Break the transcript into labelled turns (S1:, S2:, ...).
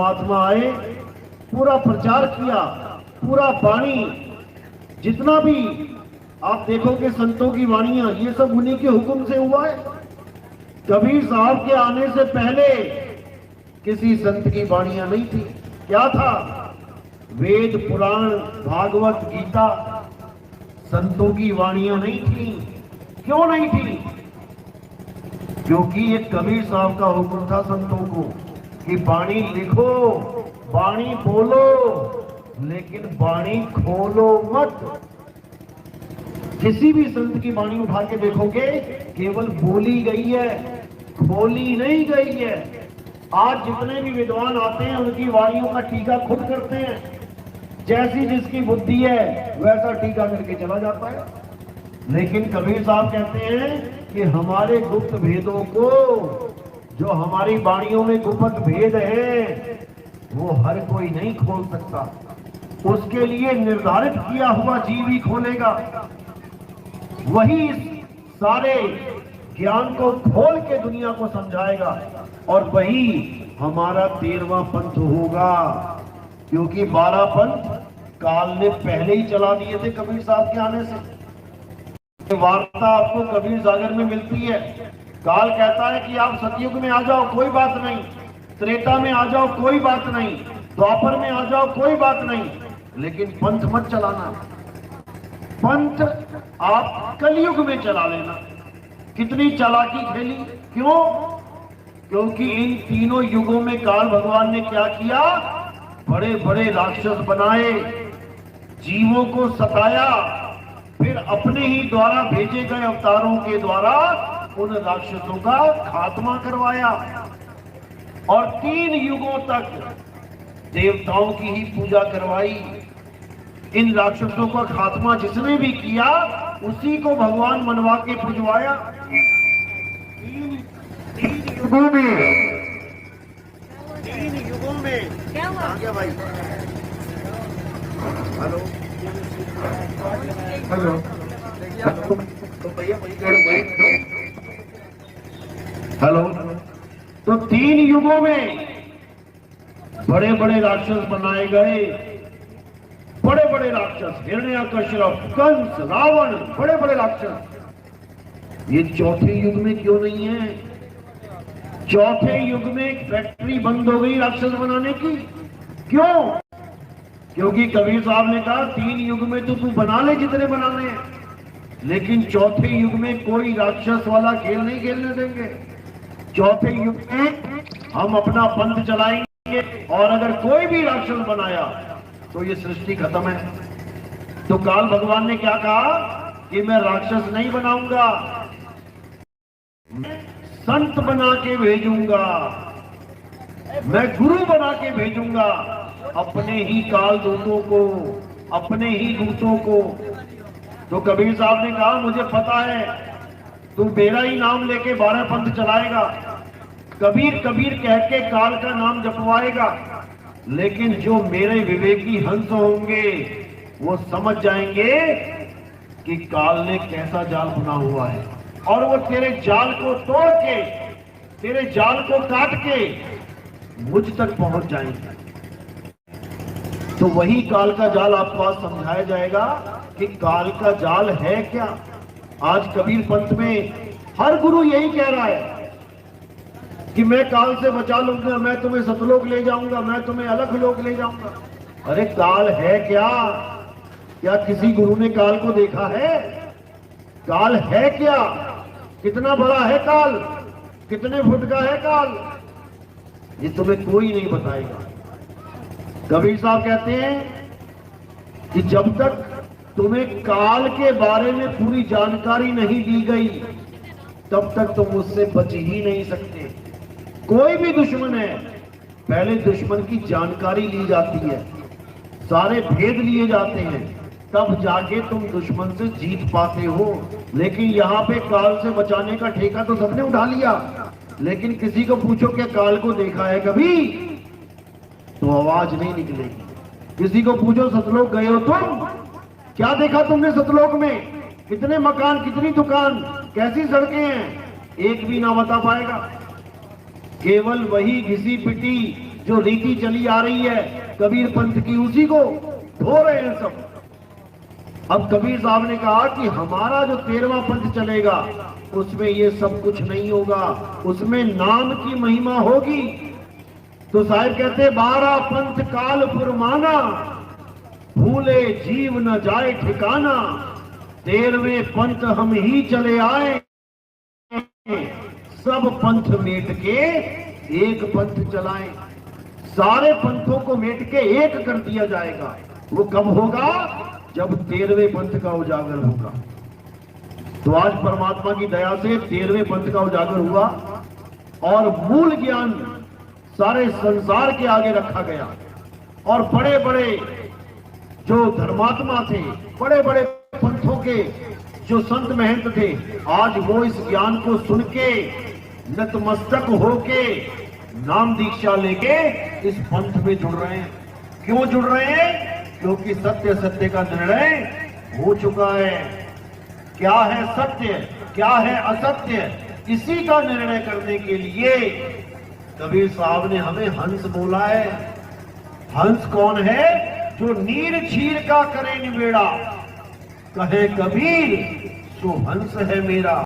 S1: परमात्मा आए, पूरा प्रचार किया, पूरा वाणी जितना भी आप देखोगे संतों की वाणियां, ये सब उन्हीं के हुक्म से हुआ है। कबीर साहब के आने से पहले किसी संत की वाणियां नहीं थी। क्या था? वेद, पुराण, भागवत, गीता, संतों की वाणियां नहीं थी। क्यों नहीं थी? क्योंकि ये कबीर साहब का हुक्म था संतों को कि वाणी लिखो, वाणी बोलो, लेकिन वाणी खोलो मत। किसी भी संत की वाणी उठा के देखोगे, केवल बोली गई है, खोली नहीं गई है। आज जितने भी विद्वान आते हैं उनकी वाणियों का टीका खुद करते हैं। जैसी जिसकी बुद्धि है वैसा टीका करके चला जाता है। लेकिन कबीर साहब कहते हैं कि हमारे गुप्त भेदों को, जो हमारी वाणियों में गुप्त भेद है, वो हर कोई नहीं खोल सकता। उसके लिए निर्धारित किया हुआ जीव ही खोलेगा। वही इस सारे ज्ञान को खोल के दुनिया को समझाएगा, और वही हमारा 13वां पंथ होगा। क्योंकि 12 पंथ काल ने पहले ही चला दिए थे कबीर साहब के आने से। वार्ता आपको कबीर सागर में मिलती है। काल कहता है कि आप सतयुग में आ जाओ, कोई बात नहीं, त्रेता में आ जाओ, कोई बात नहीं, द्वापर में आ जाओ, कोई बात नहीं, लेकिन पंथ मत चलाना। पंथ आप कलयुग में चला लेना। कितनी चालाकी खेली! क्यों? क्योंकि इन तीनों युगों में काल भगवान ने क्या किया? बड़े बड़े राक्षस बनाए, जीवों को सताया, फिर अपने ही द्वारा भेजे गए अवतारों के द्वारा उन राक्षसों का खात्मा करवाया, और 3 युगों तक देवताओं की ही पूजा करवाई। इन राक्षसों का खात्मा जिसने भी किया उसी को भगवान मनवा के पुजवाया। 3 युगों में क्या हुआ? क्या भाई? हेलो हेलो, तो भैया हेलो। तो 3 युगों में बड़े बड़े राक्षस बनाए गए। बड़े बड़े राक्षस, हिरण्याकश्यप, कंस, रावण, बड़े बड़े राक्षस। ये चौथे युग में क्यों नहीं है? चौथे युग में फैक्ट्री बंद हो गई राक्षस बनाने की। क्यों? क्योंकि कबीर साहब ने कहा 3 युग में तो तू बना ले जितने बनाने हैं, लेकिन चौथे युग में कोई राक्षस वाला खेल नहीं खेलने देंगे। चौथे युग में हम अपना पंथ चलाएंगे, और अगर कोई भी राक्षस बनाया तो ये सृष्टि खत्म है। तो काल भगवान ने क्या कहा कि मैं राक्षस नहीं बनाऊंगा, मैं संत बना के भेजूंगा, मैं गुरु बना के भेजूंगा अपने ही काल दूतों को, अपने ही दूतों को। तो कबीर साहब ने कहा मुझे पता है तू मेरा ही नाम लेके 12 पंथ चलाएगा, कबीर कबीर कह के काल का नाम जपवाएगा, लेकिन जो मेरे विवेकी हंस होंगे वो समझ जाएंगे कि काल ने कैसा जाल बुना हुआ है, और वो तेरे जाल को तोड़ के, तेरे जाल को काट के मुझ तक पहुंच जाएंगे। तो वही काल का जाल आपको आज समझाया जाएगा कि काल का जाल है क्या। आज कबीर पंथ में हर गुरु यही कह रहा है कि मैं काल से बचा लूंगा, मैं तुम्हें सतलोक ले जाऊंगा, मैं तुम्हें अलग लोक ले जाऊंगा। अरे काल है क्या? क्या किसी गुरु ने काल को देखा है? काल है क्या? कितना बड़ा है काल? कितने फुट का है काल? ये तुम्हें कोई नहीं बताएगा। कबीर साहब कहते हैं कि जब तक तुम्हें काल के बारे में पूरी जानकारी नहीं दी गई तब तक तुम उससे बच ही नहीं सकते। कोई भी दुश्मन है, पहले दुश्मन की जानकारी ली जाती है, सारे भेद लिए जाते हैं, तब जाके तुम दुश्मन से जीत पाते हो। लेकिन यहाँ पे काल से बचाने का ठेका तो सबने उठा लिया, लेकिन किसी को पूछो क्या काल को देखा है कभी, तो आवाज नहीं निकलेगी। किसी को पूछो सतलोक गए हो तुम, क्या देखा तुमने सतलोक में? कितने मकान, कितनी दुकान, कैसी सड़कें हैं, एक भी ना बता पाएगा। केवल वही घिसी पिटी जो रीति चली आ रही है कबीर पंथ की, उसी को धो रहे हैं सब। अब कबीर साहब ने कहा कि हमारा जो 13वां पंथ चलेगा उसमें ये सब कुछ नहीं होगा, उसमें नाम की महिमा होगी। तो साहिब कहते 12 पंथ काल फुरमाना, भूले जीव न जाए ठिकाना, 13वें पंथ हम ही चले आए, सब पंथ मेट के एक पंथ चलाएं। सारे पंथों को मेट के एक कर दिया जाएगा। वो कब होगा? जब 13वें पंथ का उजागर होगा। तो आज परमात्मा की दया से 13वें पंथ का उजागर हुआ और मूल ज्ञान सारे संसार के आगे रखा गया। और बड़े बड़े जो धर्मात्मा थे, बड़े बड़े पंथों के जो संत महंत थे, आज वो इस ज्ञान को सुन के नतमस्तक होके नाम दीक्षा लेके इस पंथ में जुड़ रहे हैं। क्यों जुड़ रहे हैं? क्योंकि सत्य सत्य का निर्णय हो चुका है। क्या है सत्य, क्या है असत्य, इसी का निर्णय करने के लिए कबीर साहब ने हमें हंस बोला है। हंस कौन है? जो नीर छीर का करे निबेड़ा, कहे कबीर सो हंस है मेरा।